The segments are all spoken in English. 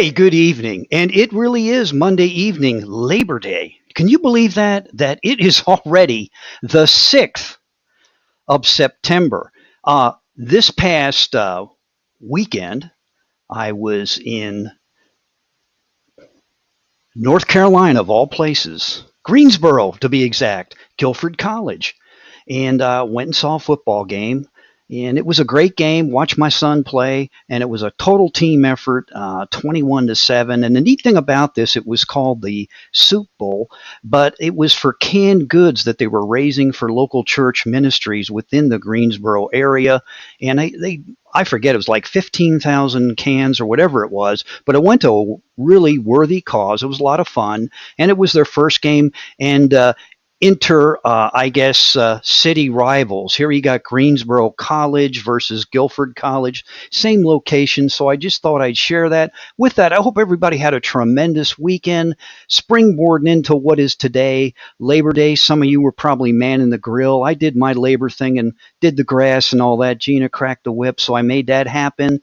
Hey, good evening. And it really is Monday evening, Labor Day. Can you believe that? That it is already the 6th of September. This past weekend, I was in North Carolina, of all places, Greensboro to be exact, Guilford College, and went and saw a football game. And it was a great game. Watched my son play, and it was a total team effort, 21-7. And the neat thing about this, it was called the Soup Bowl, but it was for canned goods that they were raising for local church ministries within the Greensboro area. And I forget, it was like 15,000 cans or whatever it was, but it went to a really worthy cause. It was a lot of fun, and it was their first game. And city rivals. Here you got Greensboro College versus Guilford College, same location. So I just thought I'd share that. With that, I hope everybody had a tremendous weekend, springboarding into what is today, Labor Day. Some of you were probably manning the grill. I did my labor thing and did the grass and all that. Gina cracked the whip, so I made that happen.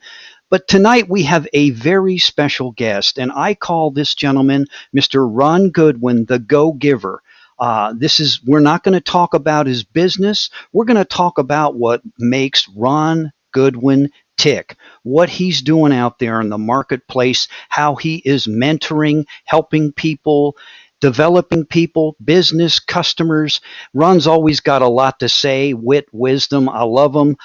But tonight we have a very special guest, and I call this gentleman Mr. Ron Goodwin, the Go-Giver. We're not going to talk about his business. We're going to talk about what makes Ron Goodwin tick, what he's doing out there in the marketplace, how he is mentoring, helping people, developing people, business, customers. Ron's always got a lot to say, wit, wisdom. I love him.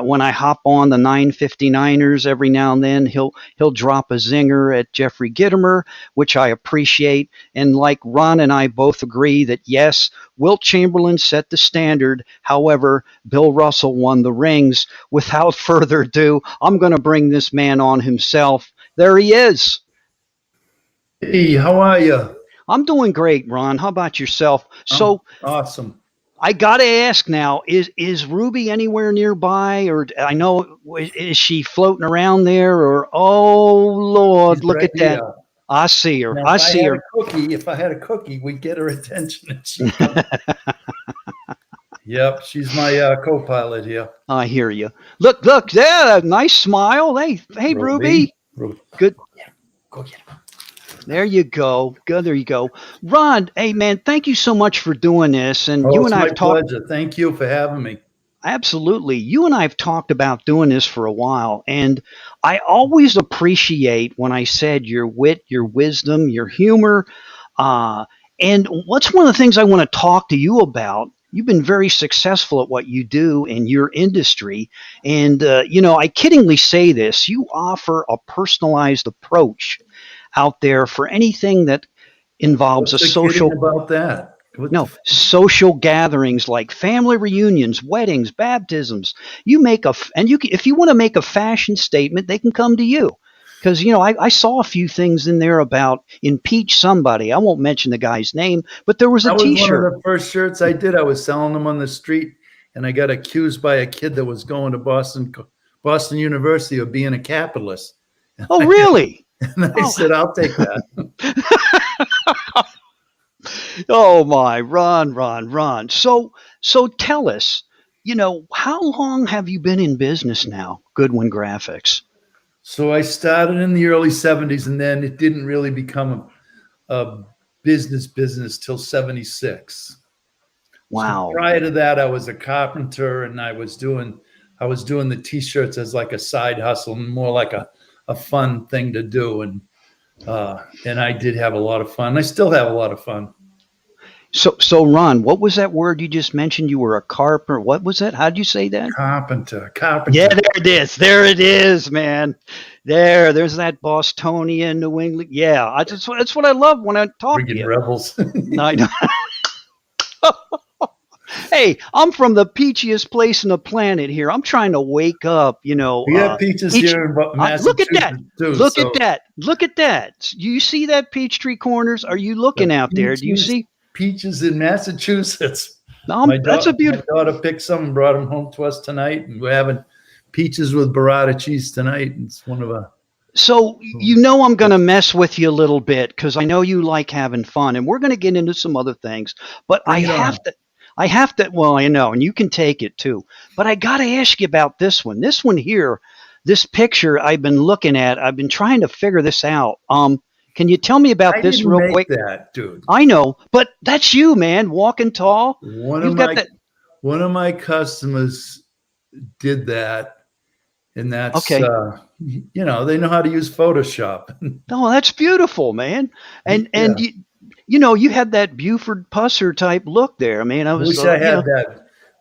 When I hop on the 959ers every now and then, he'll drop a zinger at Jeffrey Gittimer, which I appreciate. And like Ron and I both agree that yes, Wilt Chamberlain set the standard. However, Bill Russell won the rings. Without further ado, I'm going to bring this man on himself. There he is. Hey, how are you? I'm doing great, Ron. How about yourself? So awesome. I got to ask now, is Ruby anywhere nearby? Or I know, is she floating around there? Or, oh, Lord, She's look right at that. here. I see her. Now, I see her. If I had a cookie, we'd get her attention. And she'd come. Yep, she's my co-pilot here. I hear you. Look, yeah, nice smile. Hey, Ruby. Good. Yeah, go get her. There you go. Good. There you go. Ron, hey, man, thank you so much for doing this. And you and I have talked. Pleasure. Thank you for having me. Absolutely. You and I have talked about doing this for a while. And I always appreciate when I said your wit, your wisdom, your humor. And what's one of the things I want to talk to you about? You've been very successful at what you do in your industry. And, I kiddingly say this, you offer a personalized approach out there for anything that involves What's a social about that? social gatherings like family reunions, weddings, baptisms. If you want to make a fashion statement, they can come to you. Because I saw a few things in there about impeach somebody. I won't mention the guy's name, but there was a T-shirt. One of the first shirts I did. I was selling them on the street, and I got accused by a kid that was going to Boston University of being a capitalist. Oh, really? And I said, I'll take that. Oh my, Ron. So tell us, how long have you been in business now, Goodwin Graphics? So I started in the early 70s, and then it didn't really become a business till 76. Wow. So prior to that, I was a carpenter, and I was doing the T-shirts as like a side hustle, more like a fun thing to do. And I did have a lot of fun. I still have a lot of fun. So Ron, what was that word you just mentioned? You were a carpenter. What was that? How did you say that? Carpenter. Yeah, there it is, man. There's that Bostonian New England. Yeah, that's what I love when I talk to you. Rebels. I know. Hey, I'm from the peachiest place on the planet here. I'm trying to wake up, We have peaches here in Massachusetts. Look at that. Too, Look at that. Do you see that Peachtree Corners? Are you looking out there? Do you see? Peaches in Massachusetts. That's a beautiful. My daughter picked some and brought them home to us tonight, and we're having peaches with burrata cheese tonight. It's one of a. So I'm going to mess with you a little bit because I know you like having fun, and we're going to get into some other things. But I have to. Well, I know, and you can take it too. But I got to ask you about this one. This one here, this picture I've been looking at. I've been trying to figure this out. Can you tell me I about this didn't real make quick? that, dude. I know, but that's you, man, walking tall. One of You've got my that. one of my customers did that, and that's Okay. they know how to use Photoshop. Oh, that's beautiful, man. And Yeah, you had that Buford Pusser type look there. I mean, I was, wish I had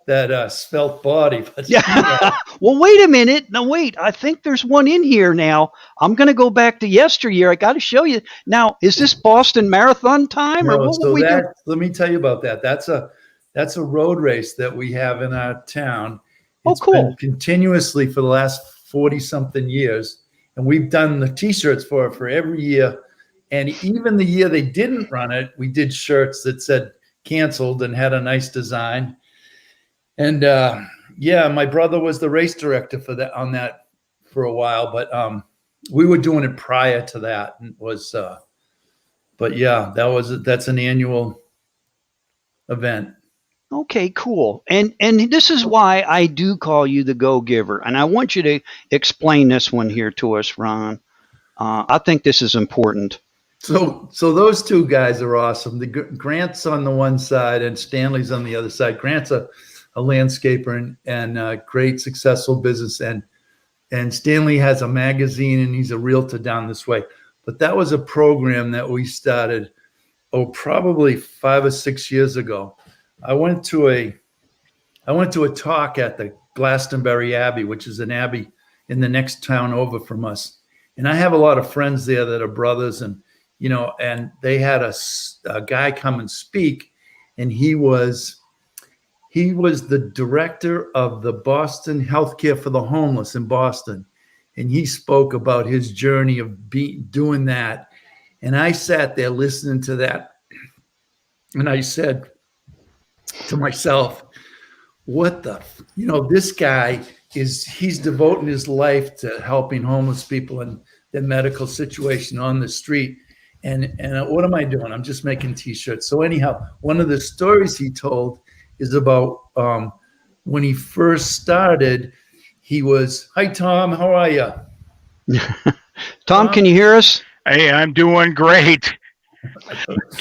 that svelte body, but yeah. Well, wait a minute. No, wait. I think there's one in here now. I'm going to go back to yesteryear. I got to show you. Now, is this Boston Marathon time or no. what will So we do? let me tell you about that. That's a road race that we have in our town. Oh, It's been cool. continuously for the last 40 something years, and we've done the T-shirts for every year. And even the year they didn't run it, we did shirts that said canceled and had a nice design. And yeah, my brother was the race director for that on that for a while, but we were doing it prior to that. And was but yeah, that's an annual event. Okay, cool. And this is why I do call you the go giver. And I want you to explain this one here to us, Ron. I think this is important. So those two guys are awesome. The Grant's on the one side and Stanley's on the other side. Grant's a landscaper and great successful business, and Stanley has a magazine and he's a realtor down this way. But that was a program that we started probably 5 or 6 years ago. I went to a talk at the Glastonbury Abbey, which is an abbey in the next town over from us. And I have a lot of friends there that are brothers, and they had a guy come and speak, and he was the director of the Boston Healthcare for the Homeless in Boston. And he spoke about his journey of doing that. And I sat there listening to that. And I said to myself, this guy he's devoting his life to helping homeless people and their medical situation on the street. And what am I doing? I'm just making T-shirts. So anyhow, one of the stories he told is about when he first started. He was, "Hi Tom, how are you?" Tom, can you hear us? Hey, I'm doing great.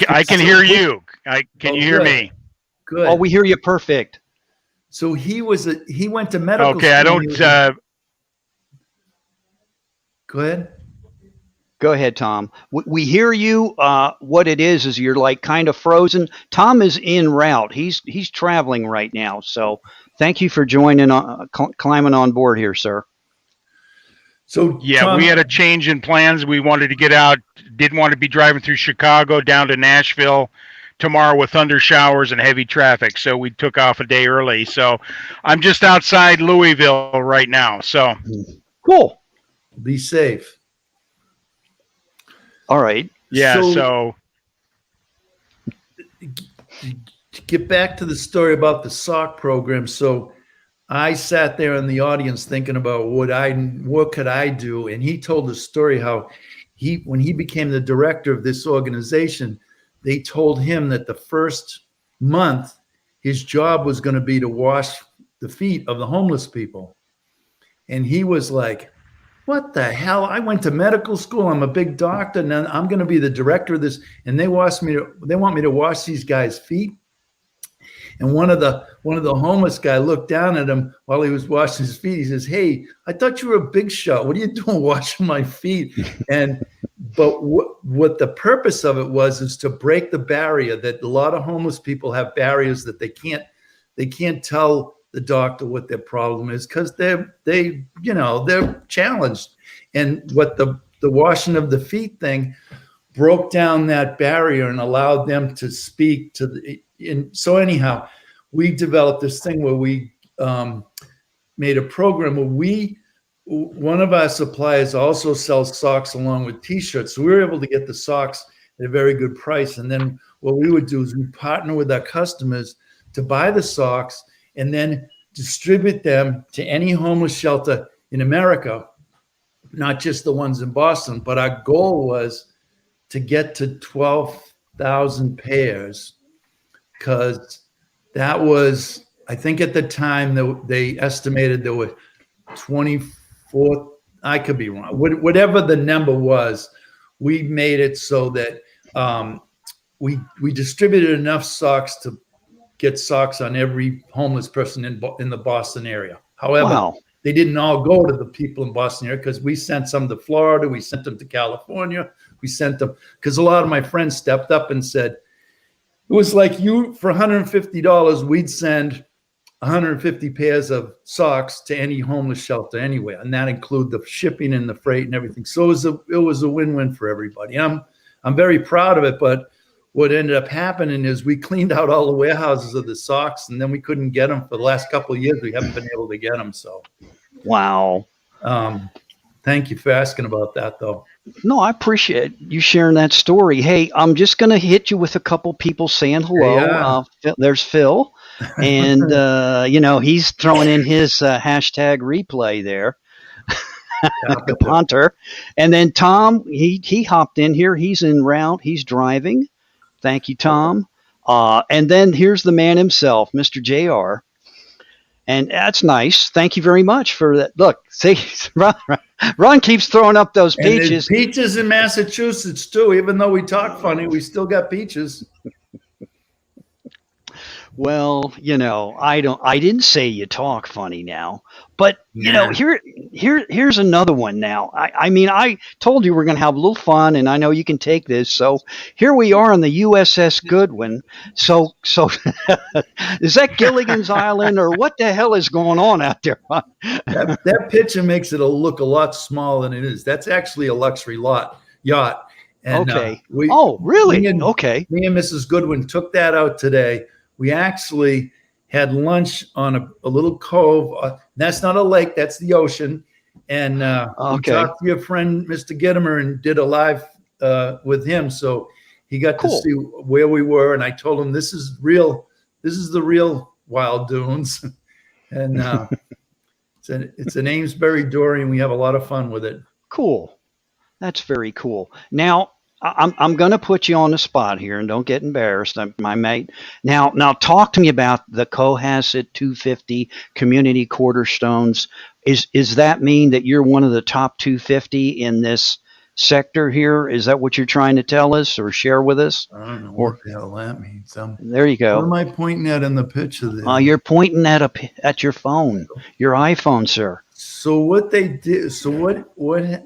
I can hear you. Can you hear good. me? Good. Oh, we hear you perfect. So he went to medical Okay, school. I don't. Go ahead. Go ahead, Tom. We hear you. What it is you're like kind of frozen. Tom is en route. He's traveling right now. So thank you for joining, climbing on board here, sir. So Yeah, Tom, we had a change in plans. We wanted to get out. Didn't want to be driving through Chicago down to Nashville tomorrow with thunder showers and heavy traffic. So we took off a day early. So I'm just outside Louisville right now. So cool. Be safe. All right. Yeah. So to get back to the story about the sock program. So I sat there in the audience thinking about what could I do, and he told the story how when he became the director of this organization, they told him that the first month his job was going to be to wash the feet of the homeless people, and he was like, "What the hell? I went to medical school. I'm a big doctor, and I'm going to be the director of this, and they want me to wash these guys' feet." And one of the homeless guy looked down at him while he was washing his feet. He says, "Hey, I thought you were a big shot. What are you doing washing my feet?" But what the purpose of it was is to break the barrier that a lot of homeless people have barriers that they can't tell the doctor what their problem is because they're challenged. And what the washing of the feet thing broke down that barrier and allowed them to speak to so anyhow, we developed this thing where we made a program where one of our suppliers also sells socks along with T-shirts. So we were able to get the socks at a very good price. And then what we would do is we partner with our customers to buy the socks and then distribute them to any homeless shelter in America, not just the ones in Boston. But our goal was to get to 12,000 pairs because that was, I think at the time they estimated there were 24 I could be wrong. Whatever the number was, we made it so that we distributed enough socks to get socks on every homeless person in the Boston area. However, Wow. they didn't all go to the people in Boston area because we sent some to Florida, we sent them to California, we sent them because a lot of my friends stepped up and said, it was like you for $150, we'd send 150 pairs of socks to any homeless shelter anywhere, and that include the shipping and the freight and everything. So it was a win-win for everybody. I'm very proud of it, but what ended up happening is we cleaned out all the warehouses of the socks, and then we couldn't get them for the last couple of years. We haven't been able to get them. So, wow. Thank you for asking about that, though. No, I appreciate you sharing that story. Hey, I'm just going to hit you with a couple people saying hello. Yeah. There's Phil, and he's throwing in his hashtag replay there. Hunter, and then Tom, he hopped in here. He's en route. He's driving. Thank you, Tom. And then here's the man himself, Mr. JR. And that's nice. Thank you very much for that. Look, see, Ron keeps throwing up those peaches. And peaches in Massachusetts, too. Even though we talk funny, we still got peaches. Well, I didn't say you talk funny now, but here's another one now. I mean, I told you we're going to have a little fun, and I know you can take this. So here we are on the USS Goodwin. So is that Gilligan's Island, or what the hell is going on out there? That picture makes it look a lot smaller than it is. That's actually a luxury yacht. And, okay. Really? Okay. Me and Mrs. Goodwin took that out today. We actually had lunch on a little cove. That's not a lake, that's the ocean. And we talked to your friend, Mr. Gittimer, and did a live with him. So he got to see where we were. And I told him, this is the real Wild Dunes. And it's an Amesbury dory, and we have a lot of fun with it. Cool. That's very cool. Now, I'm going to put you on the spot here, and don't get embarrassed, my mate. Now, talk to me about the Cohasset 250 Community Cornerstones. Is that mean that you're one of the top 250 in this sector here? Is that what you're trying to tell us or share with us? I don't know what the hell that means. There you go. What am I pointing at in the picture there? You're pointing at your phone, your iPhone, sir. So what they did? So what?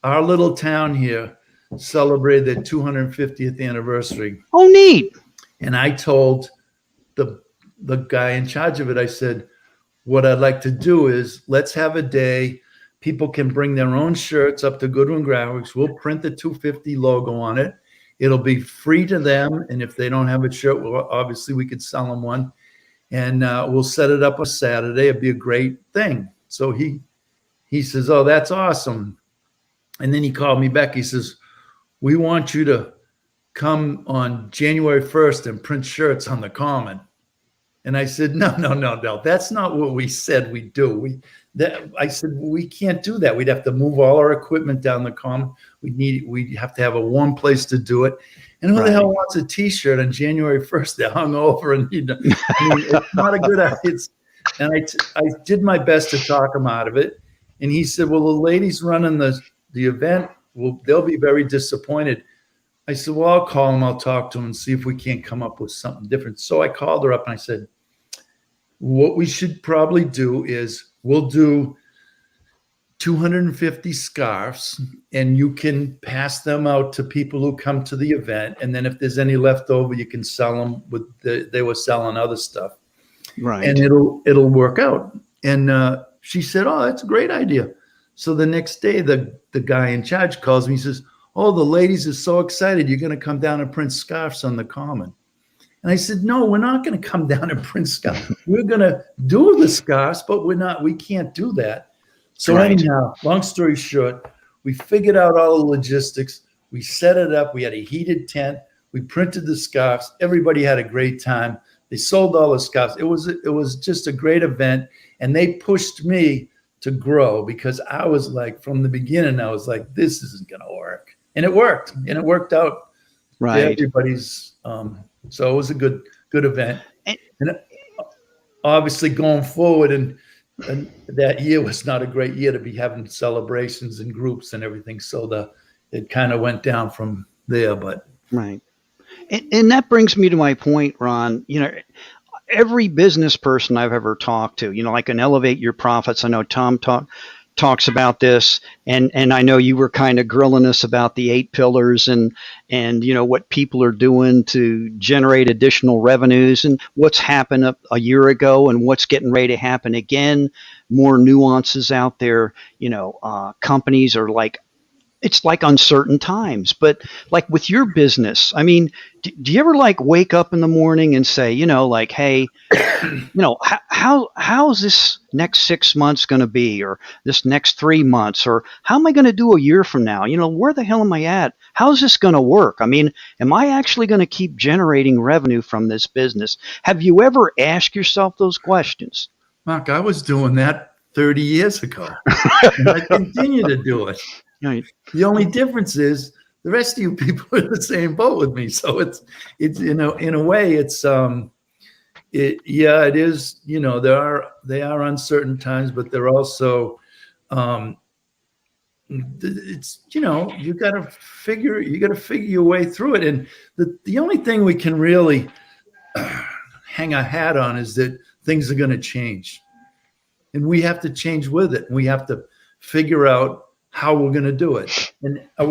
Our little town here celebrated their 250th anniversary. Oh, neat. And I told the guy in charge of it, I said, what I'd like to do is let's have a day. People can bring their own shirts up to Goodwin Graphics. We'll print the 250 logo on it. It'll be free to them. And if they don't have a shirt, well, obviously we could sell them one. And we'll set it up a Saturday. It'd be a great thing. So he says, oh, that's awesome. And then he called me back. He says, we want you to come on January 1st and print shirts on the Common. And I said, no. That's not what we said we'd do. I said, we can't do that. We'd have to move all our equipment down the Common. We'd have to have a warm place to do it. And who the hell wants a T-shirt on January 1st? They're hung over, and it's not a good idea. And I did my best to talk him out of it. And he said, well, the ladies running the event, they'll be very disappointed. I said, well, I'll call them. I'll talk to them and see if we can't come up with something different. So I called her up and I said, what we should probably do is we'll do 250 scarves, and you can pass them out to people who come to the event. And then if there's any left over, you can sell them they were selling other stuff. Right. And it'll work out. And she said, oh, that's a great idea. So the next day, the guy in charge calls me. He says, oh, the ladies are so excited. You're going to come down and print scarves on the Common. And I said, no, we're not going to come down and print scarves. We're going to do the scarves, but we can't do that. So anyhow, long story short, we figured out all the logistics. We set it up. We had a heated tent. We printed the scarves. Everybody had a great time. They sold all the scarves. It was just a great event. And they pushed me to grow, because I was like, from the beginning, I was like, this isn't going to work. And it worked. And it worked out. Right. Everybody's, so it was a good event. And obviously going forward, and and that year was not a great year to be having celebrations and groups and everything. So it kind of went down from there. But Right. And that brings me to my point, Ron. Every business person I've ever talked to, like an Elevate Your Profits. I know Tom talks about this, and I know you were kind of grilling us about the 8 pillars and what people are doing to generate additional revenues and what's happened a year ago and what's getting ready to happen again. More nuances out there. Companies are like, it's like uncertain times. But like with your business, I mean, do you ever like wake up in the morning and say, like, hey, how's this next 6 months going to be, or this next 3 months, or how am I going to do a year from now? Where the hell am I at? How's this going to work? I mean, am I actually going to keep generating revenue from this business? Have you ever asked yourself those questions? Mark, I was doing that 30 years ago, and I continue to do it. Right. The only difference is the rest of you people are in the same boat with me. So it's in a way, it's it is, they are uncertain times, but they're also it's, you got to figure your way through it. And the only thing we can really hang our hat on is that things are going to change, and we have to change with it. We have to figure out how we're going to do it. And I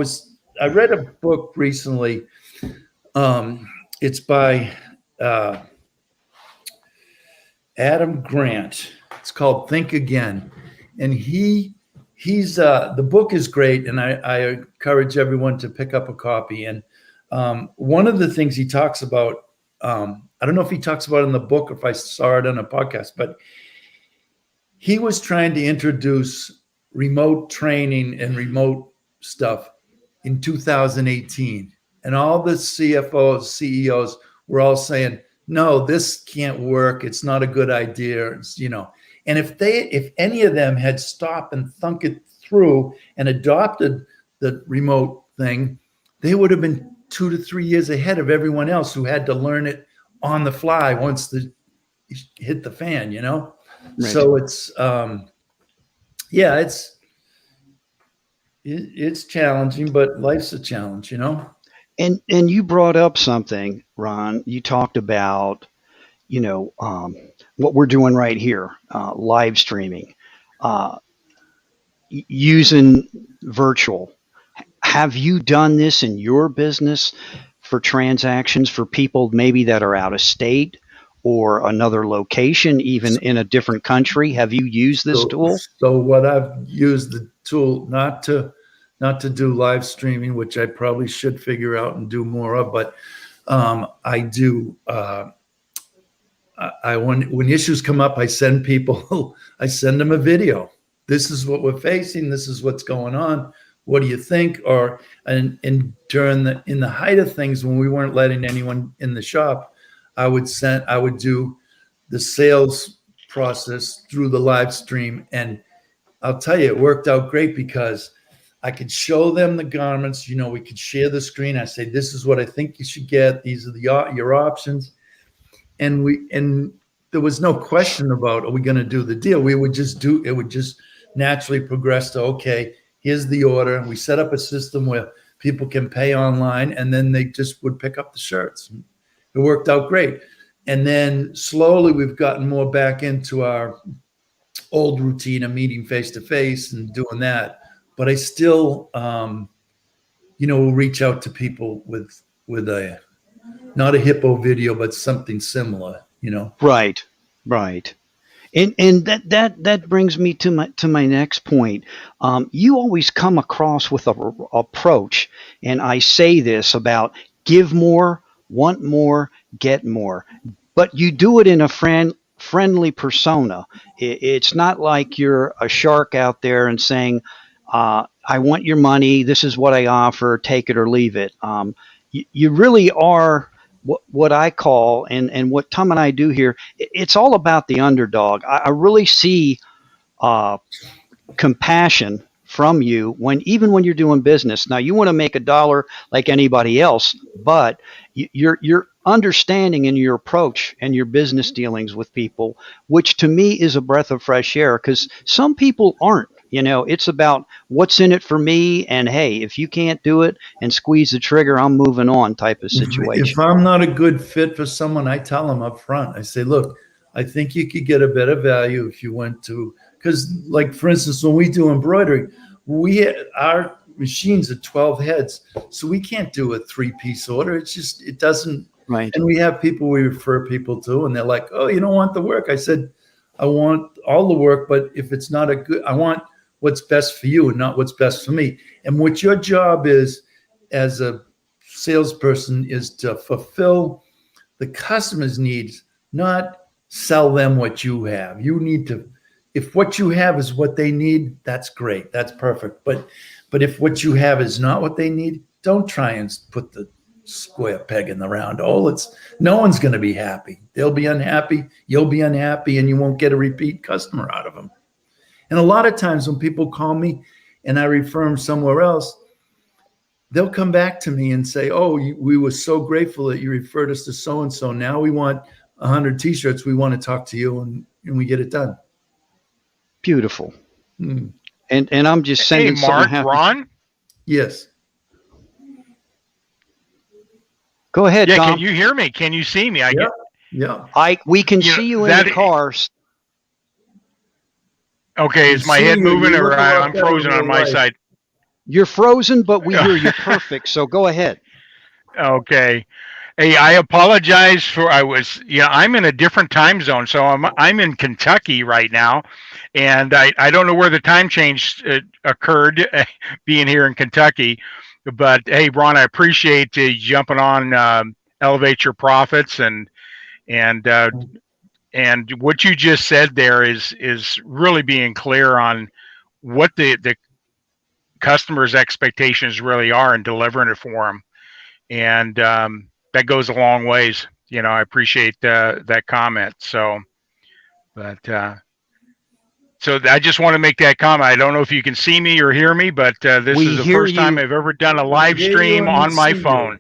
read a book recently. It's by Adam Grant. It's called Think Again. And he's the book is great, and I encourage everyone to pick up a copy. And one of the things he talks about, I don't know if he talks about it in the book or if I saw it on a podcast, but he was trying to introduce remote training and remote stuff in 2018. And all the CFOs, CEOs were all saying, no, this can't work. It's not a good idea. And if any of them had stopped and thunk it through and adopted the remote thing, they would have been 2 to 3 years ahead of everyone else who had to learn it on the fly once it hit the fan, Right. So it's, it's challenging, but life's a challenge, And you brought up something, Ron. You talked about, what we're doing right here, live streaming, using virtual. Have you done this in your business for transactions for people maybe that are out of state or another location, even in a different country? Have you used this tool? So what I've used the tool not to do live streaming, which I probably should figure out and do more of, but I do. When issues come up, I send them a video. This is what we're facing. This is what's going on. What do you think? And during in the height of things, when we weren't letting anyone in the shop, I would do the sales process through the live stream. And I'll tell you, it worked out great because I could show them the garments. We could share the screen. I say, this is what I think you should get. These are your options. And there was no question about, are we going to do the deal? We would just it would just naturally progress to, okay, here's the order. And we set up a system where people can pay online, and then they just would pick up the shirts. It worked out great. And then slowly we've gotten more back into our old routine of meeting face-to-face and doing that. But I still, will reach out to people with not a hippo video, but something similar, Right. And that brings me to my next point. You always come across with a approach, and I say this about give more, want more, get more, but you do it in a friendly persona. It's not like you're a shark out there and saying, I want your money. This is what I offer. Take it or leave it. You really are what I call, and what Tom and I do here. It's all about the underdog. I really see compassion from you even when you're doing business. Now you want to make a dollar like anybody else, but your understanding in your approach and your business dealings with people, which to me is a breath of fresh air, because some people aren't. It's about what's in it for me, and hey, if you can't do it and squeeze the trigger, I'm moving on type of If situation. I'm not a good fit for someone, I tell them up front. I say, look, I think you could get a better value if you went to, because like for instance, when we do embroidery, our machines are 12 heads, so we can't do a 3-piece order. It doesn't. Right. And we have people we refer people to, and they're like, oh, you don't want the work. I said, I want all the work, but if it's not I want what's best for you and not what's best for me. And what your job is as a salesperson is to fulfill the customer's needs, not sell them what you have. You need to, if what you have is what they need, that's great. That's perfect. But if what you have is not what they need, don't try and put the square peg in the round hole. No one's going to be happy. They'll be unhappy. You'll be unhappy, and you won't get a repeat customer out of them. And a lot of times when people call me and I refer them somewhere else, they'll come back to me and say, oh, we were so grateful that you referred us to so-and-so. Now we want 100 T-shirts. We want to talk to you, and we get it done. Beautiful. Hmm. And I'm just sending Mark, Ron? Yes. Go ahead, Yeah, Tom. can you hear me? Can you see me? We can see you in the cars. Okay, is my head moving, or I'm frozen on my side? You're frozen, but we hear you perfect. So go ahead. Okay. Hey, I apologize I'm in a different time zone, so I'm in Kentucky right now, and I don't know where the time change occurred, being here in Kentucky. But hey, Ron, I appreciate you jumping on Elevate Your Profits, and what you just said there is really being clear on what the customers' expectations really are and delivering it for them, and that goes a long ways. I appreciate that comment. So I just want to make that comment. I don't know if you can see me or hear me, but this is the first time I've ever done a live stream on my phone.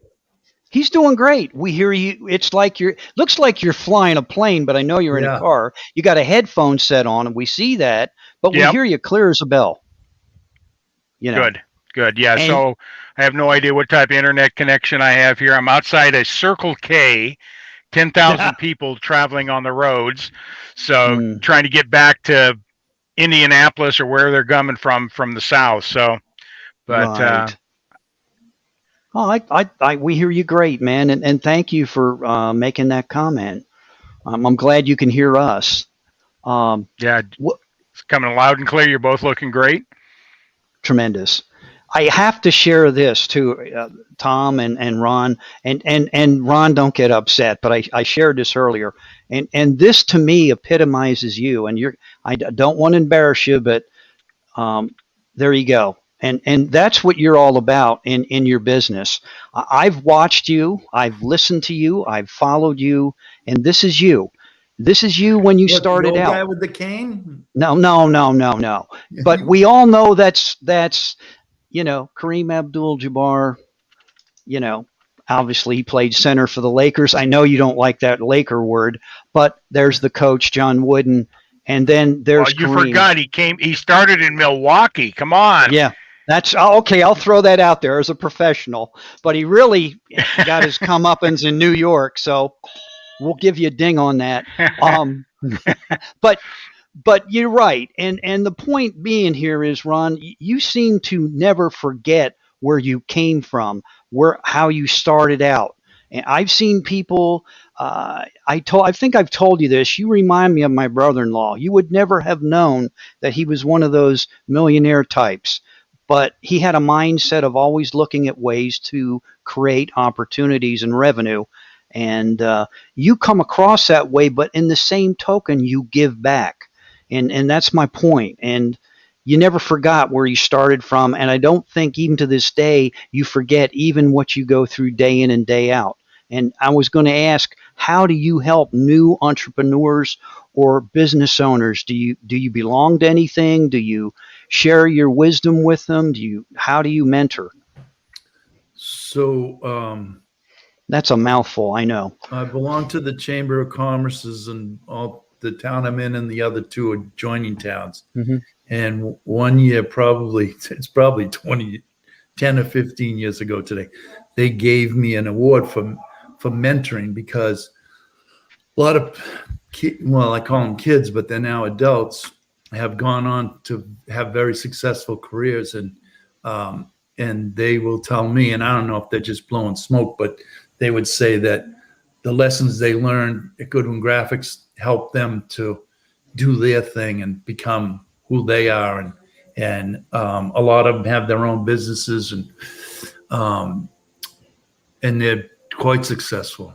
He's doing great. We hear you. It's like looks like you're flying a plane, but I know you're in a car. You got a headphone set on, and we see that, but we hear you clear as a bell. Good. Yeah. So I have no idea what type of internet connection I have here. I'm outside a Circle K, 10,000 people traveling on the roads. So trying to get back to Indianapolis or where they're coming from the south. So, but we hear you great, man, and thank you for making that comment. I'm glad you can hear us. It's coming loud and clear. You're both looking great. Tremendous. I have to share this too, Tom and Ron, and Ron, don't get upset, but I shared this earlier, and this to me epitomizes you. And I don't want to embarrass you, but there you go. And that's what you're all about in your business. I've watched you, I've listened to you, I've followed you, and this is you. This is you when you started the old out. Guy with the cane? No. But we all know that's Kareem Abdul-Jabbar. Obviously he played center for the Lakers. I know you don't like that Laker word, but there's the coach John Wooden, and then there's you Kareem. Forgot he started in Milwaukee. Come on. Yeah. That's okay. I'll throw that out there as a professional, but he really got his comeuppance in New York. So we'll give you a ding on that. But you're right. And the point being here is, Ron, you seem to never forget where you came from, how you started out. And I've seen people, I think I've told you this. You remind me of my brother-in-law. You would never have known that he was one of those millionaire types. But he had a mindset of always looking at ways to create opportunities and revenue. And you come across that way, but in the same token, you give back. And that's my point. And you never forgot where you started from. And I don't think even to this day, you forget even what you go through day in and day out. And I was going to ask, how do you help new entrepreneurs or business owners? Do you belong to anything? Do you share your wisdom with them? How do you mentor? So That's a mouthful, I know. I belong to the Chamber of Commerce's, and all the town I'm in and the other two adjoining towns. Hmm. And one year, it's probably 10 or 15 years ago today, they gave me an award for mentoring, because a lot of well, I call them kids, but they're now adults, have gone on to have very successful careers, and they will tell me, and I don't know if they're just blowing smoke, but they would say that the lessons they learned at Goodwin Graphics helped them to do their thing and become who they are, and a lot of them have their own businesses, um, and they're quite successful.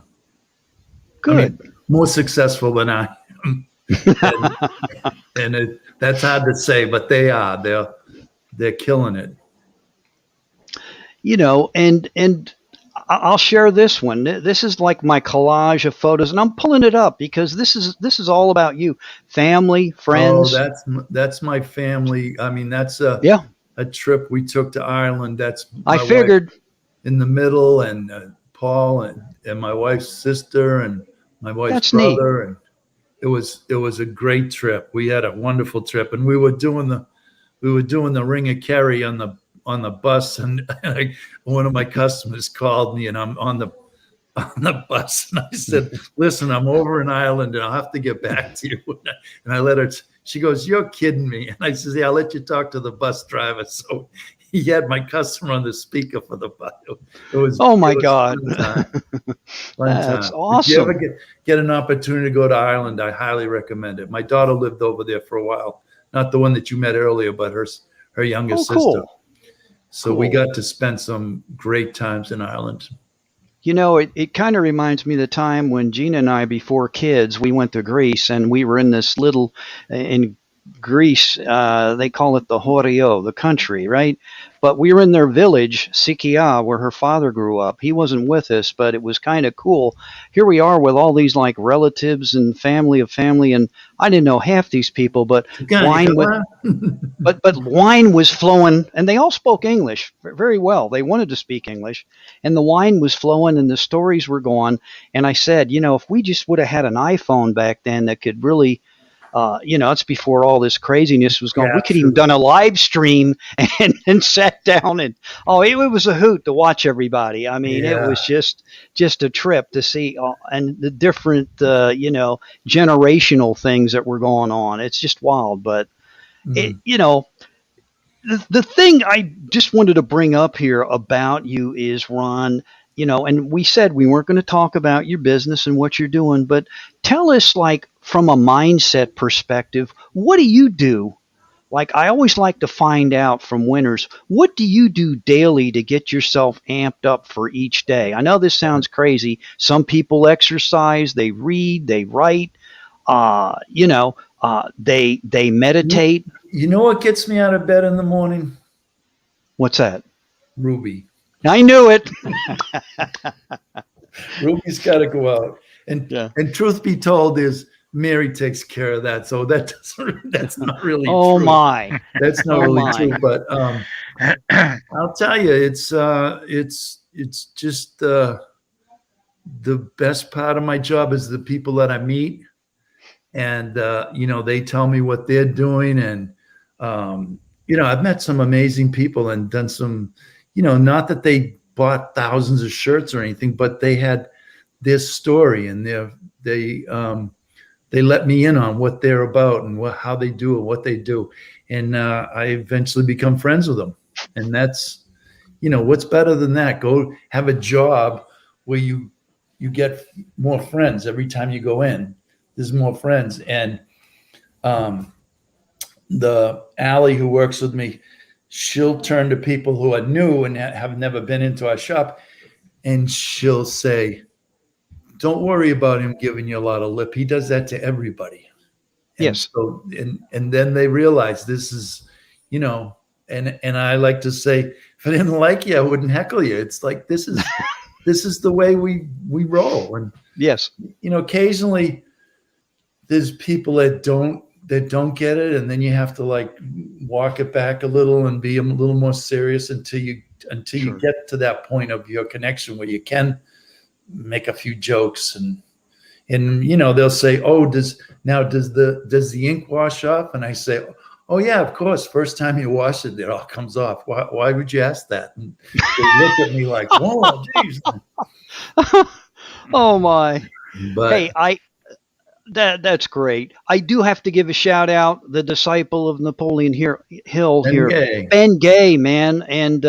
Good. I mean, more successful than I am. and that's hard to say, but they are. They're killing it. And I'll share this one. This is like my collage of photos, and I'm pulling it up because this is all about you, family, friends. Oh, that's my family. I mean, that's a trip we took to Ireland. That's I figured in the middle, and Paul and my wife's sister and my wife's that's brother, neat. and it was a great trip. We had a wonderful trip, and we were doing the Ring of Kerry on the bus, and one of my customers called me, and I'm on the bus, and I said, "Listen, I'm over in Ireland, and I'll have to get back to you." And I let her. She goes, "You're kidding me?" And I said, "Yeah, I'll let you talk to the bus driver." So he had my customer on the speaker for the bus. It was. Oh my God, that's awesome! If you ever get an opportunity to go to Ireland, I highly recommend it. My daughter lived over there for a while, not the one that you met earlier, but her younger sister. Cool. So we got to spend some great times in Ireland. It kind of reminds me of the time when Gina and I, before kids, we went to Greece, and we were in this little, in Greece, they call it the Horio, the country, right? But we were in their village, Sikia, where her father grew up. He wasn't with us, but it was kind of cool. Here we are with all these like relatives and family of family, and I didn't know half these people, but wine was flowing, and they all spoke English very well. They wanted to speak English, and the wine was flowing, and the stories were going. And I said, if we just would have had an iPhone back then that could really it's before all this craziness was going. We could even done a live stream and sat down, and it was a hoot to watch everybody. I mean, It was just a trip to see and the different generational things that were going on. It's just wild, but the thing I just wanted to bring up here about you is, Ron, and we said we weren't going to talk about your business and what you're doing, but tell us, like, from a mindset perspective, what do you do? Like, I always like to find out from winners, what do you do daily to get yourself amped up for each day? I know this sounds crazy. Some people exercise, they read, they write, they meditate. You know what gets me out of bed in the morning? What's that? Ruby. I knew it. Ruby's got to go out. And truth be told, Mary takes care of that. So that's not really true. Oh my. That's not really true. But I'll tell you, it's just the best part of my job is the people that I meet. And they tell me what they're doing. And I've met some amazing people and done some, not that they bought thousands of shirts or anything, but they had this story, and they let me in on what they're about and how they do it, what they do. And I eventually become friends with them. And that's, what's better than that? Go have a job where you get more friends every time you go in. There's more friends. And the Allie who works with me, she'll turn to people who are new and have never been into our shop, and she'll say, "Don't worry about him giving you a lot of lip. He does that to everybody." And yes. So, and then they realize this is, and I like to say, if I didn't like you, I wouldn't heckle you. It's like, this is the way we roll. And yes, occasionally there's people that that don't get it, and then you have to like walk it back a little and be a little more serious until you Sure. get to that point of your connection where you can make a few jokes and they'll say, oh, does the ink wash off? And I say, oh yeah, of course, first time you wash it all comes off. Why would you ask that? And they look at me like, whoa, geez. Oh my. But Hey, that's great. I do have to give a shout out the disciple of Napoleon Hill here, Gay. Ben Gay, man, and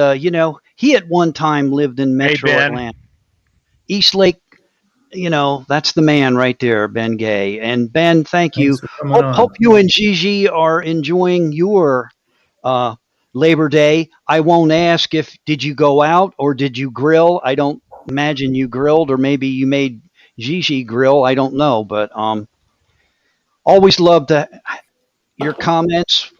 he at one time lived in Hey, Metro Ben. Atlanta, East Lake. That's the man right there, Ben Gay. And Ben, thank you. Thanks for coming on. Hope you and Gigi are enjoying your uh, Labor Day. I won't ask if did you go out or did you grill. I don't imagine you grilled, or maybe you made Gigi grill. I don't know, but always love your comments,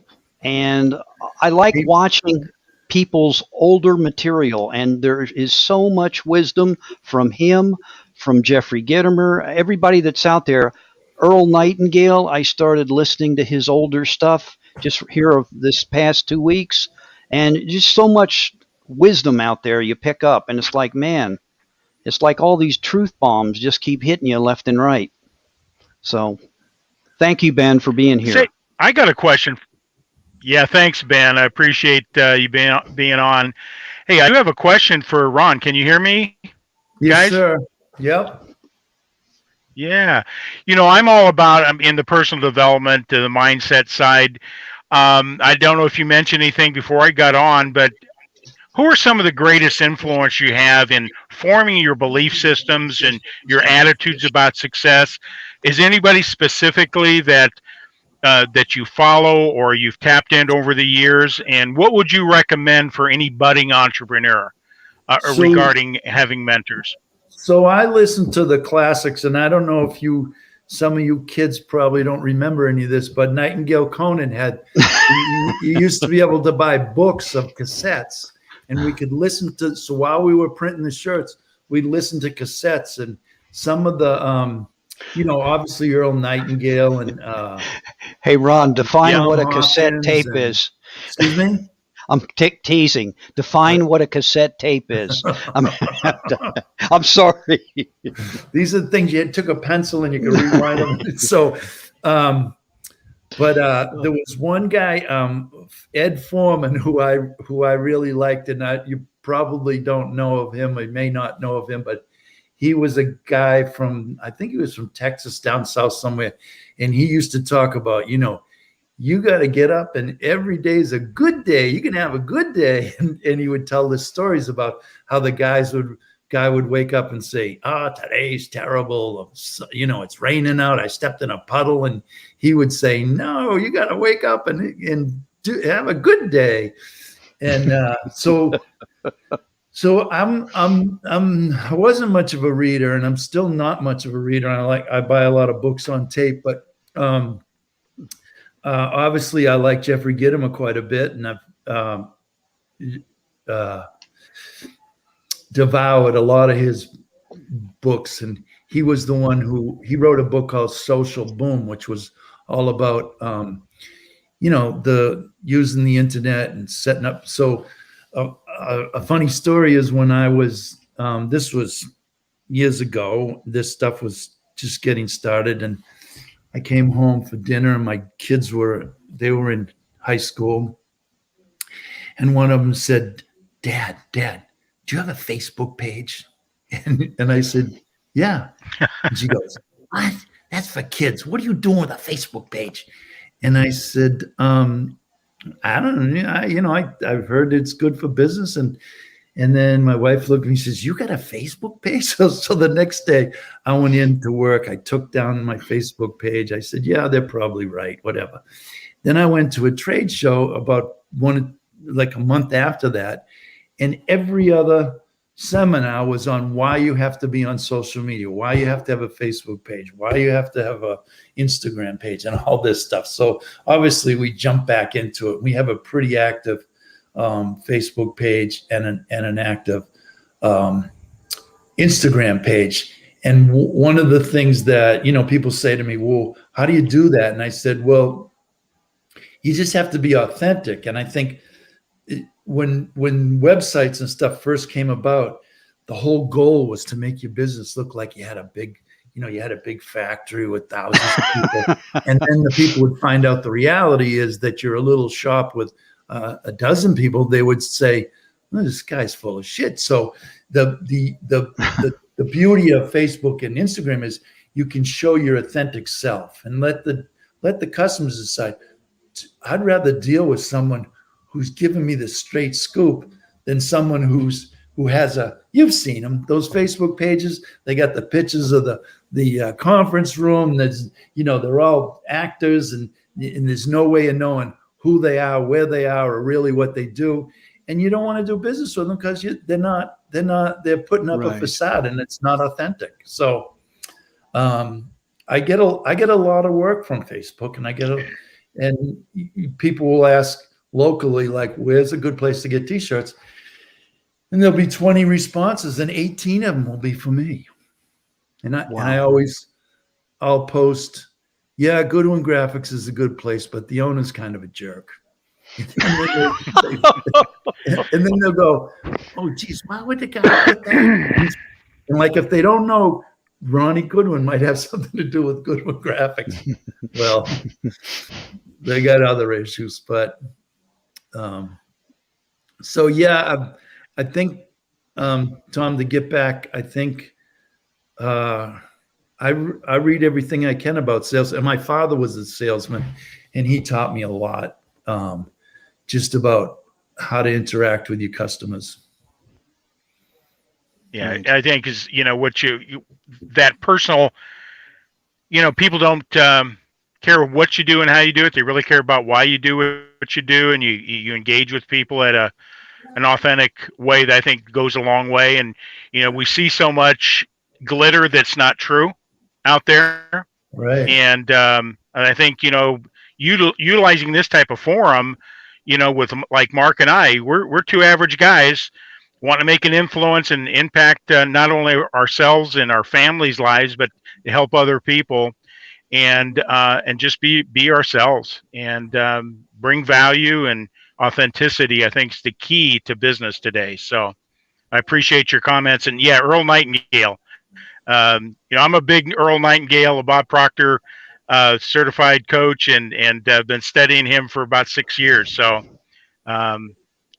and I like watching people's older material, and there is so much wisdom from him, from Jeffrey Gittimer, everybody that's out there. Earl Nightingale, I started listening to his older stuff just here of this past 2 weeks, and just so much wisdom out there you pick up, and it's like, man, it's like all these truth bombs just keep hitting you left and right. So thank you, Ben, for being here. Say, I got a question. Yeah, thanks, Ben. I appreciate you being on. Hey, I do have a question for Ron. Can you hear me, Yes, guys? sir. Yep. Yeah. I'm all about in the personal development, the mindset side. I don't know if you mentioned anything before I got on, but who are some of the greatest influence you have in forming your belief systems and your attitudes about success? Is anybody specifically that you follow or you've tapped into over the years? And what would you recommend for any budding entrepreneur regarding having mentors? So I listen to the classics, and I don't know if some of you kids probably don't remember any of this, but Nightingale Conan you used to be able to buy books of cassettes, and we could listen to, so while we were printing the shirts, we'd listen to cassettes, and some of the, obviously Earl Nightingale and Hey, Ron, define Young what a cassette Hawkins tape and- is. excuse me? I'm teasing. Define what a cassette tape is. I'm sorry. These are the things you took a pencil and you could rewind them. So, but there was one guy, Ed Foreman, who I really liked, and you probably don't know of him. I may not know of him, but he was a guy I think he was from Texas, down south somewhere, and he used to talk about, you got to get up, and every day is a good day. You can have a good day, and he would tell the stories about how the guy would wake up and say, today's terrible. It's raining out. I stepped in a puddle. And he would say, no, you got to wake up and have a good day. And so I wasn't much of a reader, and I'm still not much of a reader. I buy a lot of books on tape, but obviously I like Jeffrey Gittimer quite a bit, and I've devoured a lot of his books, and he was the one he wrote a book called Social Boom, which was all about the using the internet and setting up. So a funny story is when I was this was years ago, this stuff was just getting started, and I came home for dinner, and my kids were in high school, and one of them said, Dad, do you have a Facebook page? And I said, yeah. And she goes, what? That's for kids. What are you doing with a Facebook page? And I said, I don't know. I've heard it's good for business. And then my wife looked at me and says, you got a Facebook page? So the next day I went into work. I took down my Facebook page. I said, yeah, they're probably right, whatever. Then I went to a trade show about a month after that. And every other seminar was on why you have to be on social media, why you have to have a Facebook page, why you have to have a Instagram page, and all this stuff. So obviously we jump back into it. We have a pretty active Facebook page and an active Instagram page. And one of the things that, people say to me, well, how do you do that? And I said, well, you just have to be authentic. And I think when websites and stuff first came about, the whole goal was to make your business look like you had a big, you had a big factory with thousands of people. And then the people would find out the reality is that you're a little shop with a dozen people. They would say, oh, this guy's full of shit. So the beauty of Facebook and Instagram is you can show your authentic self and let the customers decide. I'd rather deal with someone who's giving me the straight scoop than someone who has you've seen them, those Facebook pages, they got the pictures of the conference room. There's, they're all actors and there's no way of knowing who they are, where they are, or really what they do. And you don't want to do business with them because they're putting up a facade and it's not authentic. So I get a lot of work from Facebook, and people will ask locally, like, where's a good place to get t-shirts? And there'll be 20 responses and 18 of them will be for me. And I'll post, yeah, Goodwin Graphics is a good place, but the owner's kind of a jerk. And then they'll go, oh, geez, why would the guy put that? And like, if they don't know, Ronnie Goodwin might have something to do with Goodwin Graphics. Well, they got other issues, but so yeah, I think, Tom, to get back, I think I read everything I can about sales, and my father was a salesman, and he taught me a lot, just about how to interact with your customers. Yeah, I think is what that personal, people don't care what you do and how you do it. They really care about why you do what you do, and you engage with people at an authentic way that I think goes a long way. And we see so much glitter that's not true out there, right? And I think utilizing this type of forum, with like Mark and I, we're two average guys want to make an influence and impact not only ourselves and our families' lives, but to help other people, and just be ourselves and bring value and authenticity. I think is the key to business today. So I appreciate your comments. And yeah, Earl Nightingale. I'm a big Earl Nightingale, a Bob Proctor certified coach, and been studying him for about 6 years. So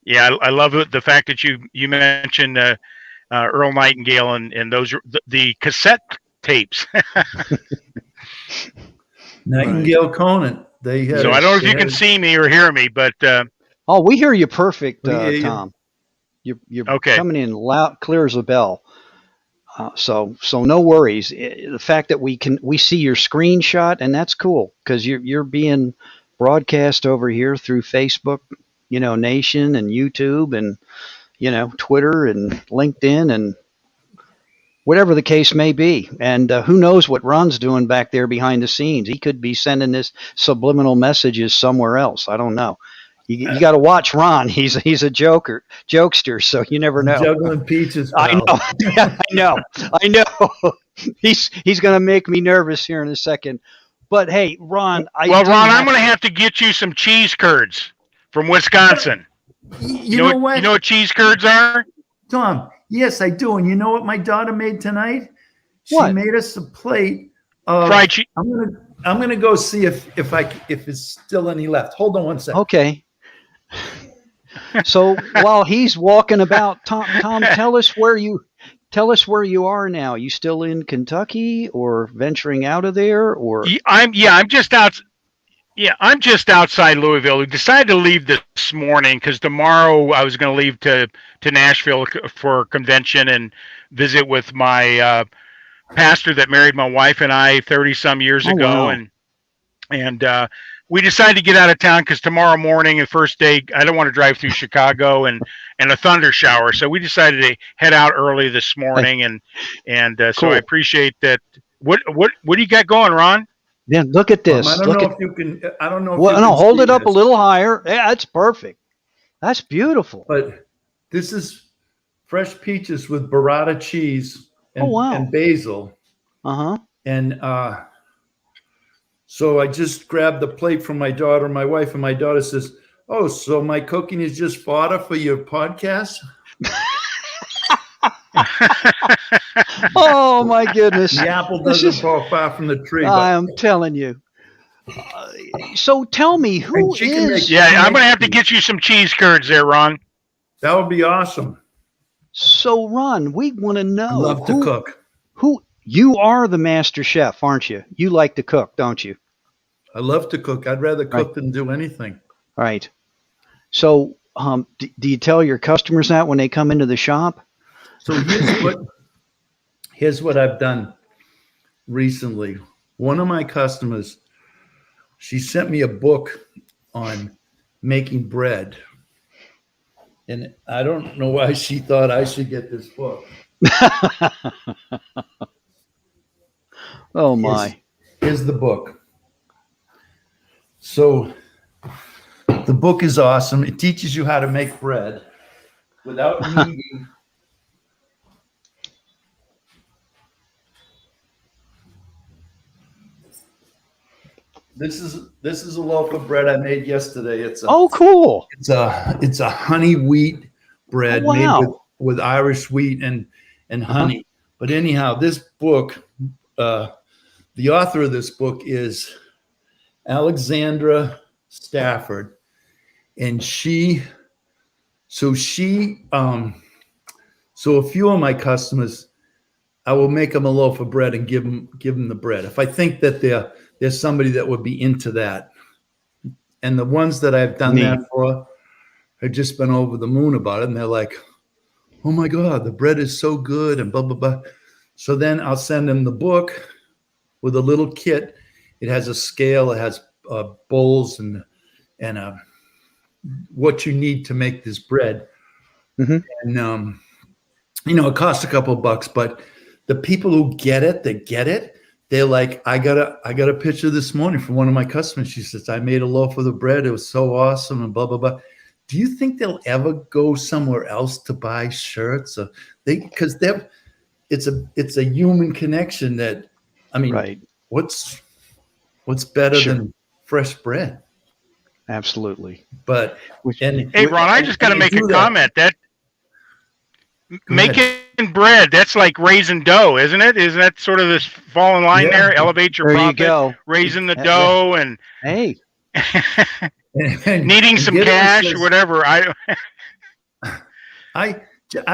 yeah, I love it. The fact that you mentioned Earl Nightingale and those the cassette tapes. Nightingale Conant. They had so I don't know if you can see me or hear me, but oh, we hear you perfect, you. Tom. You're okay. Coming in loud, clear as a bell. So no worries. The fact that we see your screenshot, and that's cool because you're being broadcast over here through Facebook, Nation, and YouTube, and Twitter and LinkedIn, and whatever the case may be. And who knows what Ron's doing back there behind the scenes? He could be sending this subliminal messages somewhere else. I don't know. You got to watch Ron. He's a jokester, so you never know. Juggling peaches. I know. I know. He's going to make me nervous here in a second. But hey, Ron. Ron, I'm going to have to get you some cheese curds from Wisconsin. You know what? You know what cheese curds are? Tom, yes, I do. And you know what my daughter made tonight? What? She made us a plate of fried cheese. I'm gonna go see if it's still any left. Hold on one second. Okay. So while he's walking about, Tom, tell us where you are now. You still in Kentucky or venturing out of there, or? I'm just out. Yeah, I'm just outside Louisville. We decided to leave this morning because tomorrow I was going to leave to Nashville for a convention and visit with my pastor that married my wife and I 30 some years ago. Wow. And we decided to get out of town because tomorrow morning, the first day, I don't want to drive through Chicago and a thunder shower. So we decided to head out early this morning, and Cool. So I appreciate that. What do you got going, Ron? Yeah, look at this. I don't know if you can. I don't know. If well, you no, can hold see it up this, a little higher. Yeah, that's perfect. That's beautiful. But this is fresh peaches with burrata cheese and, Oh, wow. and basil. Uh-huh. And So I just grabbed the plate from my daughter, my wife, and my daughter says, "Oh, so my cooking is just fodder for your podcast?" Oh my goodness! The apple This doesn't is, fall far from the tree. But I'm telling you. So tell me, who she can is? make- Yeah, I'm going to have to get you some cheese curds there, Ron. that would be awesome. So Ron, we want to know. I love to cook. Who you are the master chef, aren't you? You like to cook, don't you? I love to cook. I'd rather cook Right. than do anything. Right. So, do you tell your customers that when they come into the shop? So here's what I've done recently. One of my customers, she sent me a book on making bread. And I don't know why she thought I should get this book. Oh my! Here's the book. So the book is awesome. It teaches you how to make bread without needing. This is a loaf of bread I made yesterday. Oh, cool! It's a honey wheat bread Oh, wow. made with Irish wheat and honey. But anyhow, this book, the author of this book is Alexandra Stafford, and so a few of my customers, I will make them a loaf of bread and give them the bread if I think that there's somebody that would be into that. And the ones that I've done that for have just been over the moon about it, and they're like, "Oh my God, the bread is so good," and blah blah blah. So then I'll send them the book with a little kit. It has a scale, it has bowls and what you need to make this bread. Mhm. And it costs a couple of bucks, but the people who get it, they're like, I got a picture this morning from one of my customers. She says, "I made a loaf of the bread. It was so awesome," and blah blah blah. Do you think they'll ever go somewhere else to buy shirts? Or because it's a human connection that, I mean, Right. what's better Sure. than fresh bread? Absolutely. But Hey, Ron, I just got to and make a do that. comment. That Go making bread, that's like raising dough, isn't it? Isn't that sort of this fall in line Yeah. there? Elevate your There you profit, go. raising the Yeah. dough and Hey, And needing some Goodwin cash says- or whatever. I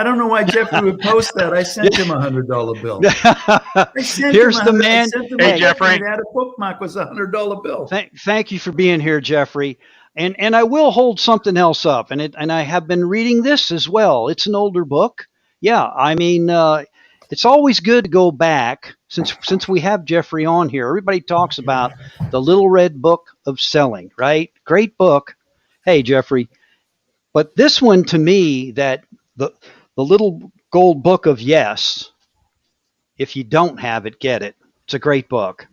don't know why Jeffrey would post that. I sent him $100 bill. I sent here's him the I man. sent him Hey, a Jeffrey. It had a bookmark was $100 bill. Thank you for being here, Jeffrey. And I will hold something else up, and I have been reading this as well. It's an older book. Yeah, I mean, it's always good to go back since we have Jeffrey on here. Everybody talks about the Little Red Book of Selling, right? Great book. Hey, Jeffrey. But this one to me, that the Little Gold Book of Yes. If you don't have it, get it. It's a great book.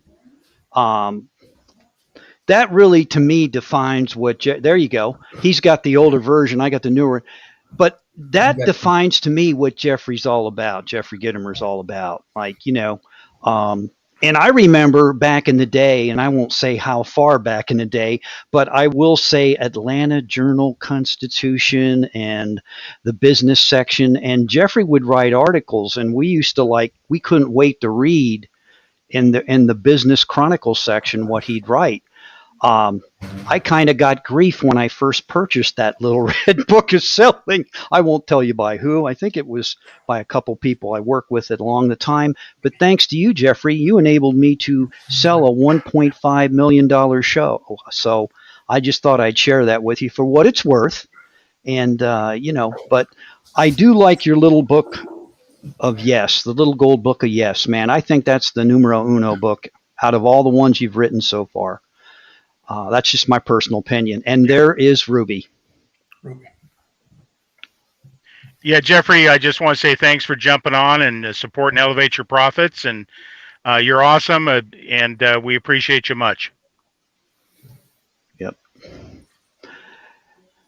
That really, to me, defines what. There you go. He's got the older version. I got the newer. But that Okay. defines to me what Jeffrey's all about. Jeffrey Gittimer's all about. And I remember back in the day, and I won't say how far back in the day, but I will say Atlanta Journal-Constitution and the business section. And Jeffrey would write articles, and we used to we couldn't wait to read in the business chronicle section what he'd write. I kind of got grief when I first purchased that Little Red Book of Selling. I won't tell you by who. I think it was by a couple people I worked with it along the time. But thanks to you, Jeffrey, you enabled me to sell a $1.5 million show. So I just thought I'd share that with you for what it's worth. And, but I do like your little book of Yes, the Little Gold Book of Yes, man. I think that's the numero uno book out of all the ones you've written so far. That's just my personal opinion. And there is Ruby. Yeah, Jeffrey, I just want to say thanks for jumping on and support and elevate your profits. And you're awesome, and we appreciate you much. Yep.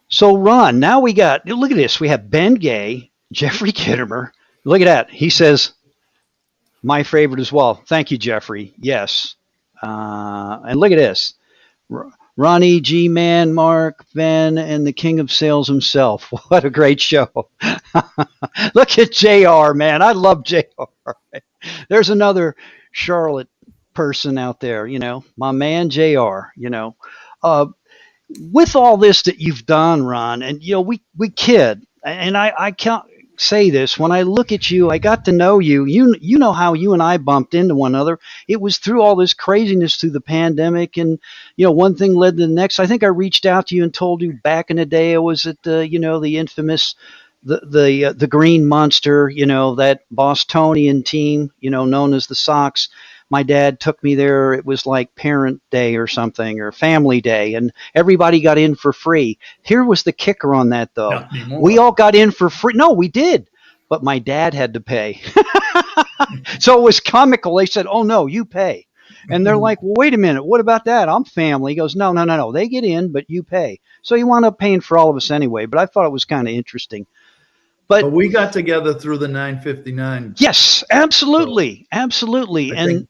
So, Ron, now look at this. We have Ben Gay, Jeffrey Gittimer. Look at that. He says, my favorite as well. Thank you, Jeffrey. Yes. And look at this. Ronnie, G-Man, Mark, Ben, and the King of Sales himself. What a great show. Look at JR, man. I love JR. There's another Charlotte person out there, my man JR, Uh, with all this that you've done, Ron, and we kid, and I can't say this. When I look at you, I got to know you. You know how you and I bumped into one another. It was through all this craziness through the pandemic, and one thing led to the next. I think I reached out to you and told you back in the day I was at the infamous the Green Monster, that Bostonian team, known as the Sox. My dad took me there. It was like parent day or something, or family day, and everybody got in for free. Here was the kicker on that, though. Not anymore. We all got in for free. No, we did, but my dad had to pay. So it was comical. They said, "Oh no, you pay." And they're like, "Well, wait a minute. What about that? I'm family." He goes, "No, no, no, no. They get in, but you pay." So he wound up paying for all of us anyway. But I thought it was kind of interesting. But we got together through the 959. Yes, absolutely, absolutely, I and think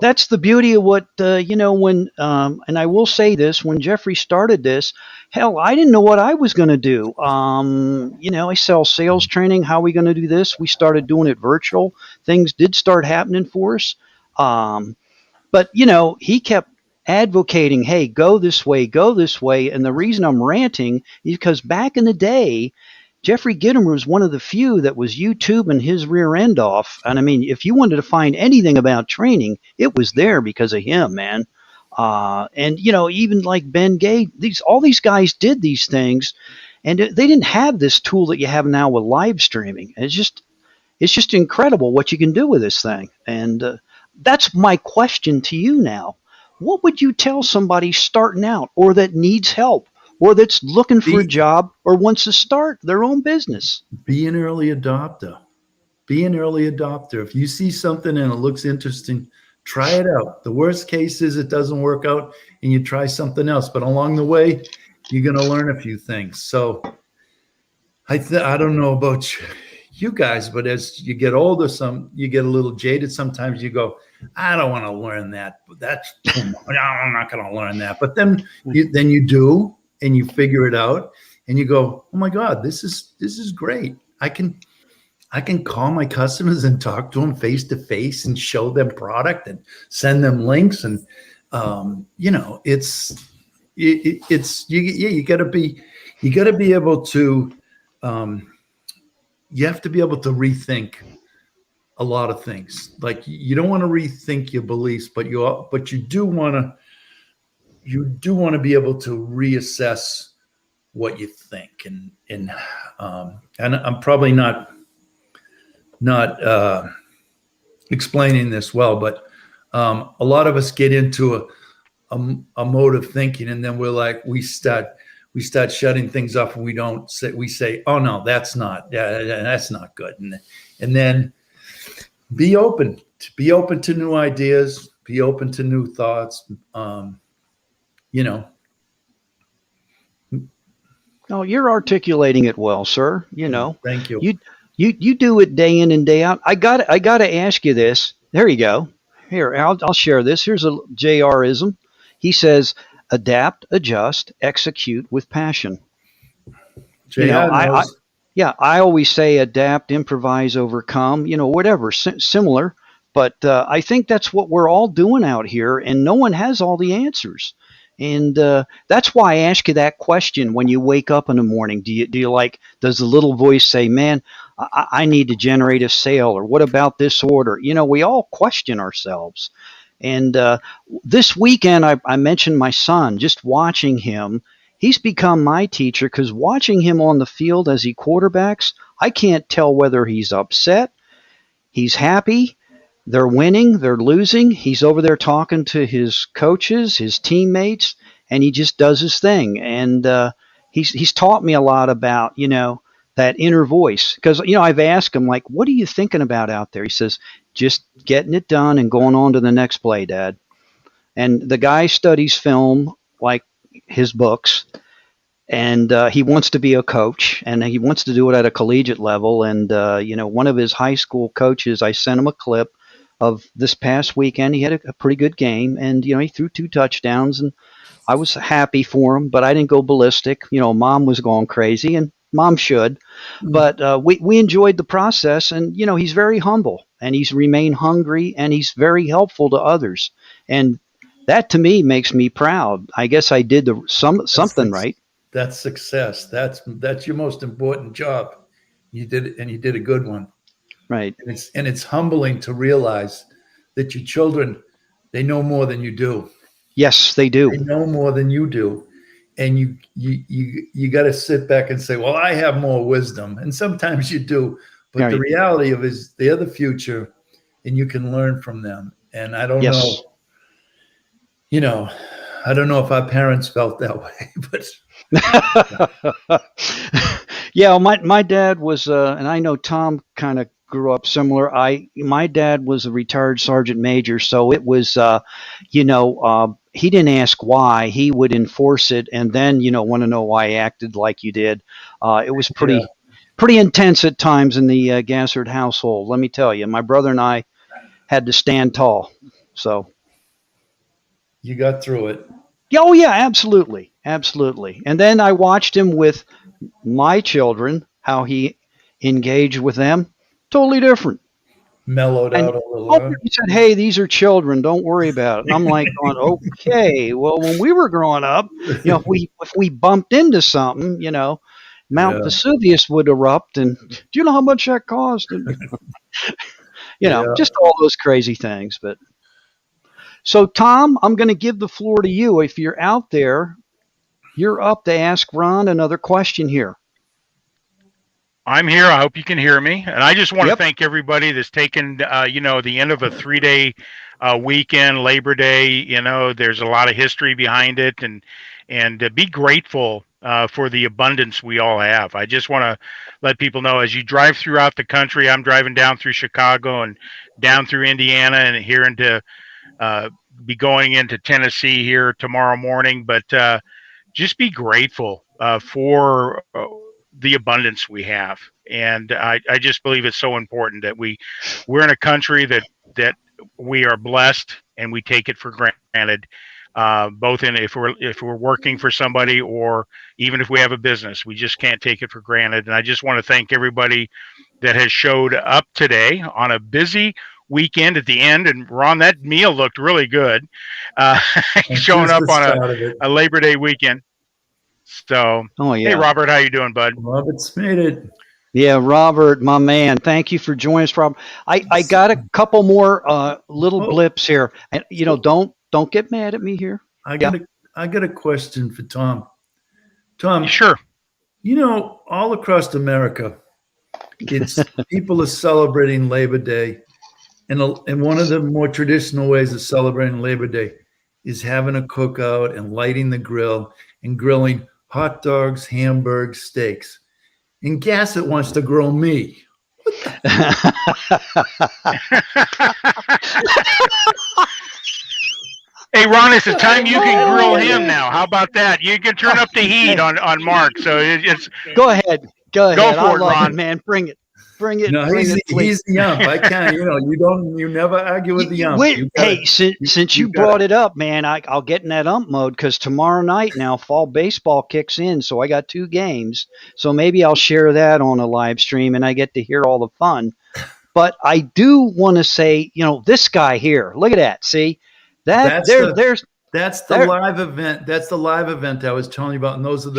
that's the beauty of what when and I will say this: when Jeffrey started this, hell, I didn't know what I was going to do. I sell sales training. How are we going to do this? We started doing it virtual. Things did start happening for us, but he kept advocating, "Hey, go this way, go this way." And the reason I'm ranting is because back in the day, Jeffrey Gittimer was one of the few that was YouTubing his rear end off. And I mean, if you wanted to find anything about training, it was there because of him, man. And even like Ben Gay, all these guys did these things, and they didn't have this tool that you have now with live streaming. It's just incredible what you can do with this thing. And that's my question to you now. What would you tell somebody starting out or that needs help, or that's looking for a job or wants to start their own business? Be an early adopter. Be an early adopter. If you see something and it looks interesting, try it out. The worst case is it doesn't work out and you try something else. But along the way, you're going to learn a few things. So I don't know about you guys, but as you get older, you get a little jaded. Sometimes you go, I don't want to learn that. That's too much. I'm not going to learn that. But then you do. And you figure it out and you go, oh my God, this is great. I can call my customers and talk to them face to face and show them product and send them links. And, you gotta be able to, you have to be able to rethink a lot of things. Like you don't want to rethink your beliefs, but you do want to be able to reassess what you think. And I'm probably not explaining this well, but a lot of us get into a mode of thinking, and then we start shutting things off, and we say, oh no, that's not good. And then be open to new ideas, be open to new thoughts. Oh, you're articulating it well, sir. Thank you. You do it day in and day out. I got to ask you this. There you go. Here, I'll share this. Here's a JR-ism. He says, adapt, adjust, execute with passion. I always say adapt, improvise, overcome, whatever, similar. But I think that's what we're all doing out here, and no one has all the answers. And that's why I ask you that question when you wake up in the morning. Does the little voice say, man, I need to generate a sale, or what about this order? We all question ourselves. And this weekend, I mentioned my son, just watching him. He's become my teacher because watching him on the field as he quarterbacks, I can't tell whether he's upset, he's happy, they're winning, they're losing. He's over there talking to his coaches, his teammates, and he just does his thing. And he's taught me a lot about, that inner voice. Because, I've asked him, like, what are you thinking about out there? He says, just getting it done and going on to the next play, Dad. And the guy studies film like his books, and he wants to be a coach, and he wants to do it at a collegiate level. And, one of his high school coaches, I sent him a clip of this past weekend. He had a pretty good game, and he threw 2 touchdowns, and I was happy for him, but I didn't go ballistic. Mom was going crazy, and mom should. But we enjoyed the process, and he's very humble, and he's remained hungry, and he's very helpful to others, and that to me makes me proud. I guess I did something right. That's success. That's your most important job. You did it, and you did a good one. Right. And it's humbling to realize that your children, they know more than you do. Yes, they do. They know more than you do. And you got to sit back and say, well, I have more wisdom. And sometimes you do. But Right. the reality of it is they're the future, and you can learn from them. And I don't Yes. know, I don't know if our parents felt that way, but yeah, my dad was, and I know Tom kind of grew up similar. My dad was a retired sergeant major, so it was, he didn't ask why. He would enforce it, and then want to know why he acted like you did. It was pretty intense at times in the Gassard household. Let me tell you, my brother and I had to stand tall. So. You got through it. Oh yeah, absolutely, absolutely. And then I watched him with my children, how he engaged with them, totally different. Mellowed out a little. He said, "Hey, these are children. Don't worry about it." And I'm like, going, "Okay, well, when we were growing up, if we bumped into something, Mount Vesuvius would erupt, and do you know how much that cost?" And, just all those crazy things, but. So, Tom, I'm going to give the floor to you. If you're out there, you're up to ask Ron another question here. I'm here. I hope you can hear me. And I just want to thank everybody that's taken, the end of a 3-day weekend, Labor Day. There's a lot of history behind it, and be grateful for the abundance we all have. I just want to let people know, as you drive throughout the country, I'm driving down through Chicago and down through Indiana and here into be going into Tennessee here tomorrow morning, but just be grateful for the abundance we have. And I just believe it's so important that we're in a country that we are blessed, and we take it for granted, both in if we're working for somebody, or even if we have a business. We just can't take it for granted. And I just want to thank everybody that has showed up today on a busy weekend at the end. And Ron, that meal looked really good, showing up on a Labor Day weekend. So, Hey, Robert, how you doing, bud? Robert's made it. Yeah, Robert, my man. Thank you for joining us, Robert. I got a couple more little blips here, and don't get mad at me here. I got a question for Tom. Tom, sure. All across America, it's people are celebrating Labor Day. And one of the more traditional ways of celebrating Labor Day is having a cookout and lighting the grill and grilling hot dogs, hamburgers, steaks. And Gassett wants to grill me. Hey, Ron, it's the time you can grill him now. How about that? You can turn up the heat on Mark. So it's Go ahead. Go for it, Ron. Man, bring it. No, he's the ump. I can't. You never argue with the ump. Since you brought it up, man, I'll get in that ump mode, because tomorrow night now fall baseball kicks in, so I got 2 games. So maybe I'll share that on a live stream, and I get to hear all the fun. But I do want to say, this guy here. Look at that. See that? That's the live event. That's the live event I was telling you about, and those are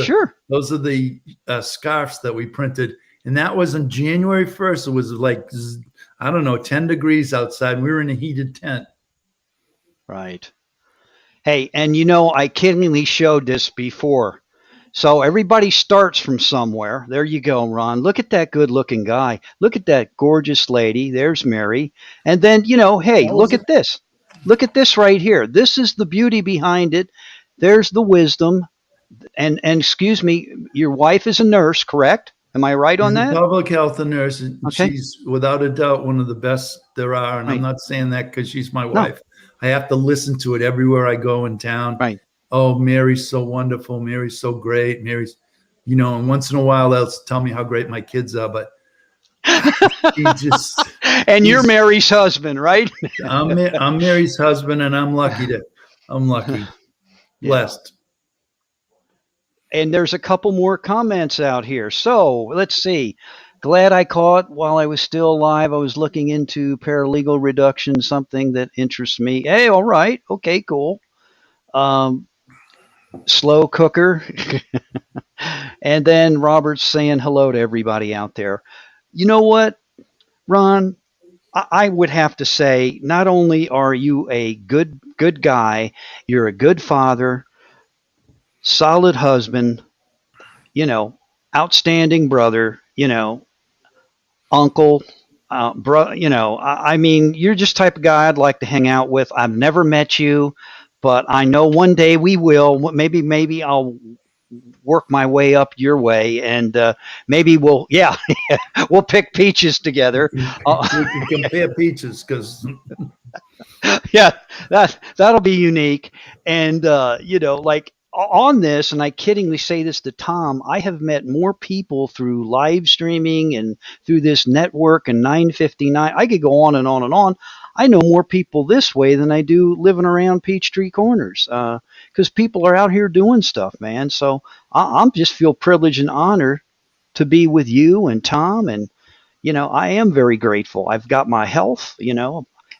the scarves that we printed. And that was on January 1st. It was like, 10 degrees outside. We were in a heated tent. Right. Hey, and I kiddingly showed this before. So everybody starts from somewhere. There you go, Ron. Look at that good-looking guy. Look at that gorgeous lady. There's Mary. And then, hey, look at this. Look at this right here. This is the beauty behind it. There's the wisdom. And excuse me, your wife is a nurse, correct? Am I right on that? She's a public health nurse. Okay. She's without a doubt one of the best there are. And I'm not saying that because she's my wife. I have to listen to it everywhere I go in town. Right. Oh, Mary's so wonderful. Mary's so great. Mary's, and once in a while they'll tell me how great my kids are, but she just And you're Mary's husband, right? I'm Mary's husband, and I'm lucky, blessed. And there's a couple more comments out here. So let's see. Glad I caught while I was still alive. I was looking into paralegal reduction, something that interests me. Hey, all right. Okay, cool. Um, Slow cooker. And then Robert's saying hello to everybody out there. You know what, Ron? I would have to say, not only are you a good guy, you're a good father, solid husband, you know, outstanding brother, uncle, I mean, you're just type of guy I'd like to hang out with. I've never met you, but I know one day we will. Maybe I'll work my way up your way, and maybe yeah, we'll pick peaches together. We can compare peaches because Yeah, that'll be unique. And like on this, and I kiddingly say this to Tom, I have met more people through live streaming and through this network and 959. I could go on and on and on. I know more people this way than I do living around Peachtree Corners, because people are out here doing stuff, man. So I'm just feel privileged and honored to be with you and Tom, and I am very grateful. I've got my health,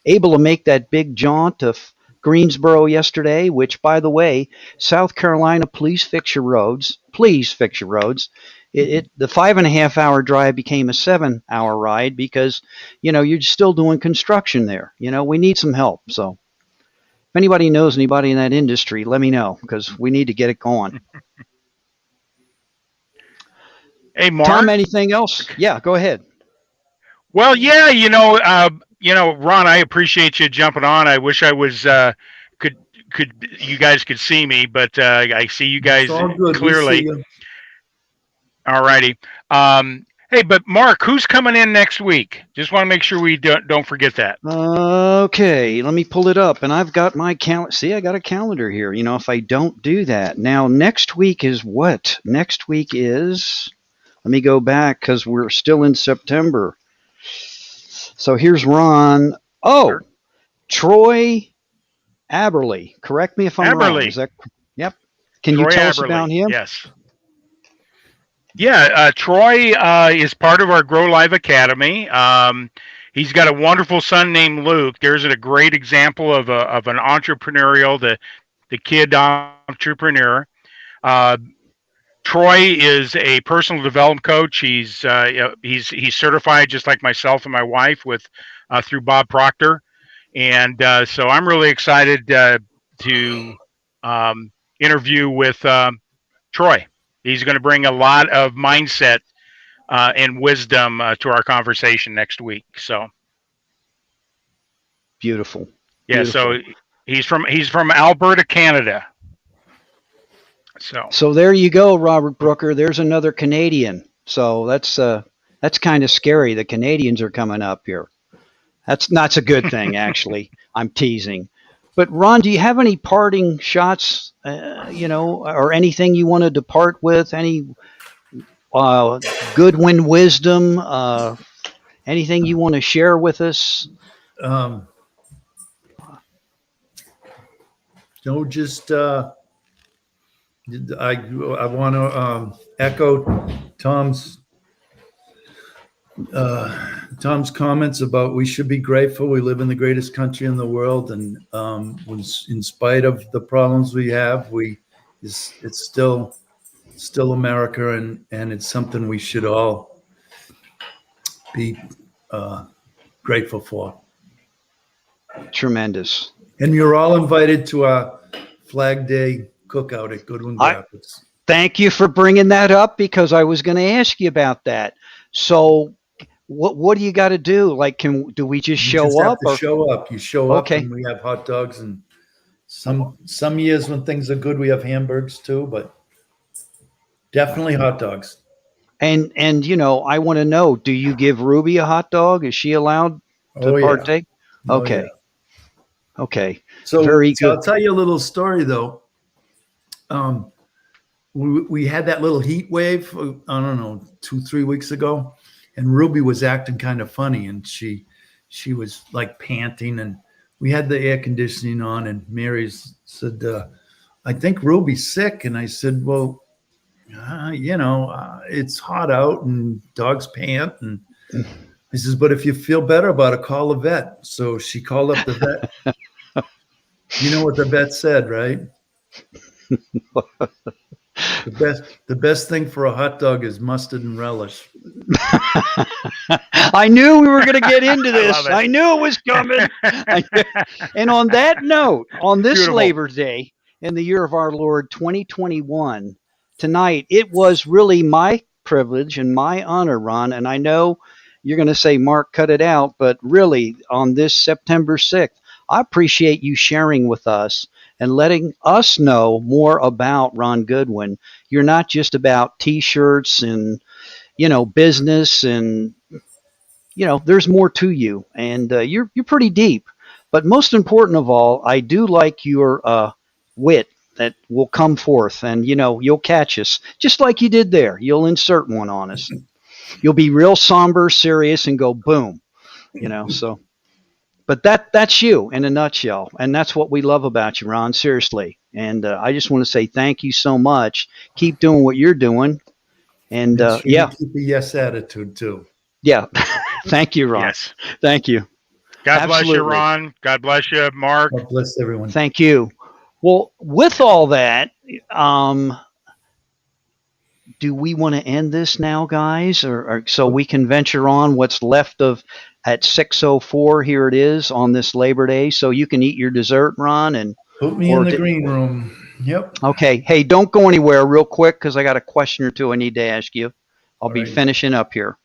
able to make that big jaunt to Greensboro yesterday, which, by the way, South Carolina, please fix your roads. Please fix your roads. The 5.5 hour drive became a 7 hour ride because, you're still doing construction there. We need some help. So if anybody knows anybody in that industry, let me know because we need to get it going. Hey, Mark. Tom, anything else? Yeah, go ahead. Well, yeah, Ron, I appreciate you jumping on. I wish I was could you guys could see me, but I see you guys clearly. All righty. Hey, but Mark, who's coming in next week? Just want to make sure we don't forget that. Okay, let me pull it up, and I've got my calendar. See, I got a calendar here. If I don't do that now, next week is what? Next week is. Let me go back because we're still in September. So here's Ron. Oh, sure. Troy Aberly. Correct me if I'm wrong. Is that? Yep. Can Troy you tell us about him? Yes. Yeah, Troy is part of our Grow Live Academy. He's got a wonderful son named Luke. There's a great example of an entrepreneurial, the kid entrepreneur. Troy is a personal development coach. He's certified just like myself and my wife through Bob Proctor, and so I'm really excited to interview with Troy. He's going to bring a lot of mindset and wisdom to our conversation next week. So beautiful. Yeah. So he's from Alberta, Canada. So there you go, Robert Brooker. There's another Canadian. So that's kind of scary. The Canadians are coming up here. That's a good thing, actually. I'm teasing. But Ron, do you have any parting shots, or anything you want to depart with? Any Goodwin wisdom? Anything you want to share with us? I want to echo Tom's comments about we should be grateful. We live in the greatest country in the world, and in spite of the problems we have, it's still America, and it's something we should all be grateful for. Tremendous. And you're all invited to our Flag Day cookout at Goodwin Graphics. Thank you for bringing that up because I was going to ask you about that. So what do you got to do? Like, do we just show up? Show up. You show up, and we have hot dogs, and some years when things are good, we have hamburgers too, but definitely hot dogs. And I want to know, do you give Ruby a hot dog? Is she allowed to partake? Okay. Yeah. Okay. So very good. I'll tell you a little story though. We had that little heat wave, I don't know, 2-3 weeks ago, and Ruby was acting kind of funny, and she she was like panting, and we had the air conditioning on, and Mary said, I think Ruby's sick. And I said, well, it's hot out and dogs pant. And he says, but if you feel better about it, call a vet. So she called up the vet. You know what the vet said, right? The best thing for a hot dog is mustard and relish. I knew we were going to get into this. I knew it was coming. And on that note, on this Beautiful. Labor Day in the year of our Lord 2021, tonight, it was really my privilege and my honor, Ron. And I know you're going to say, Mark, cut it out. But really, on this September 6th, I appreciate you sharing with us and letting us know more about Ron Goodwin. You're not just about T-shirts and, business, and, there's more to you. And you're pretty deep. But most important of all, I do like your wit that will come forth, and, you'll catch us just like you did there. You'll insert one on us. You'll be real somber, serious, and go boom, so. But that's you in a nutshell, and that's what we love about you, Ron, seriously. And I just want to say thank you so much. Keep doing what you're doing. And yeah. Keep a yes attitude, too. Yeah. Thank you, Ron. Yes. Thank you. God bless you, Ron. God bless you, Mark. God bless everyone. Thank you. Well, with all that, do we want to end this now, guys, or so we can venture on what's left of at 6:04? Here it is on this Labor Day, so you can eat your dessert, Ron, and put me in the green room. Yep. Okay. Hey, don't go anywhere real quick because I got a question or two I need to ask you. I'll be finishing up here.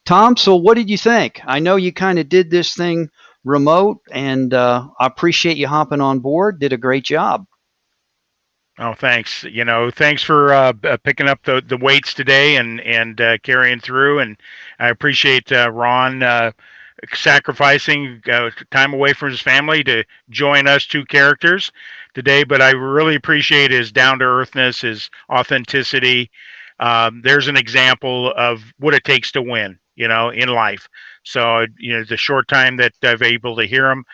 Tom, so what did you think? I know you kind of did this thing remote, and I appreciate you hopping on board. Did a great job. Oh, thanks. Thanks for picking up the weights today and carrying through. And I appreciate Ron sacrificing time away from his family to join us two characters today. But I really appreciate his down-to-earthness, his authenticity. There's an example of what it takes to win, in life. So, the short time that I've able to hear him,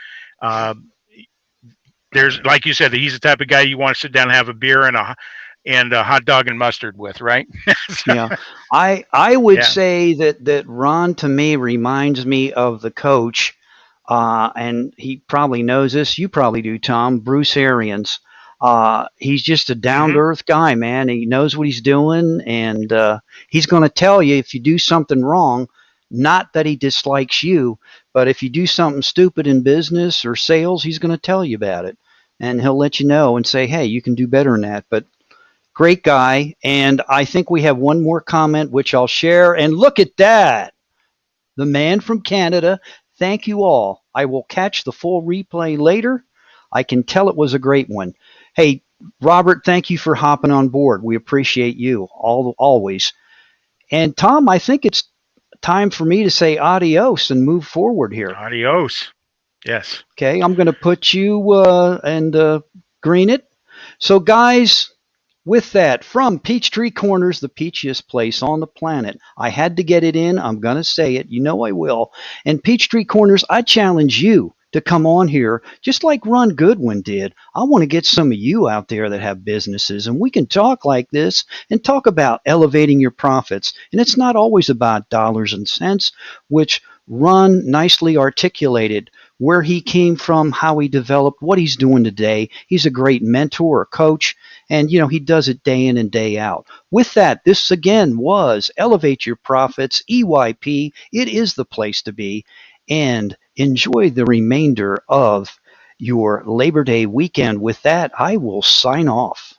there's, like you said, he's the type of guy you want to sit down and have a beer and a hot dog and mustard with, right? So, yeah, I would say that Ron to me reminds me of the coach, and he probably knows this. You probably do, Tom. Bruce Arians. He's just a down to earth guy, man. He knows what he's doing, and he's going to tell you if you do something wrong. Not that he dislikes you, but if you do something stupid in business or sales, he's going to tell you about it. And he'll let you know and say, hey, you can do better than that. But great guy. And I think we have one more comment, which I'll share. And look at that. The man from Canada. Thank you all. I will catch the full replay later. I can tell it was a great one. Hey, Robert, thank you for hopping on board. We appreciate you always. And Tom, I think it's time for me to say adios and move forward here. Adios. Yes. Okay, I'm going to put you and green it. So, guys, with that, from Peachtree Corners, the peachiest place on the planet, I had to get it in. I'm going to say it. You know I will. And Peachtree Corners, I challenge you to come on here, just like Ron Goodwin did. I want to get some of you out there that have businesses, and we can talk like this and talk about elevating your profits. And it's not always about dollars and cents, which Ron nicely articulated where he came from, how he developed, what he's doing today. He's a great mentor, a coach, and he does it day in and day out. With that, this again was Elevate Your Profits, EYP. It is the place to be. And enjoy the remainder of your Labor Day weekend. With that, I will sign off.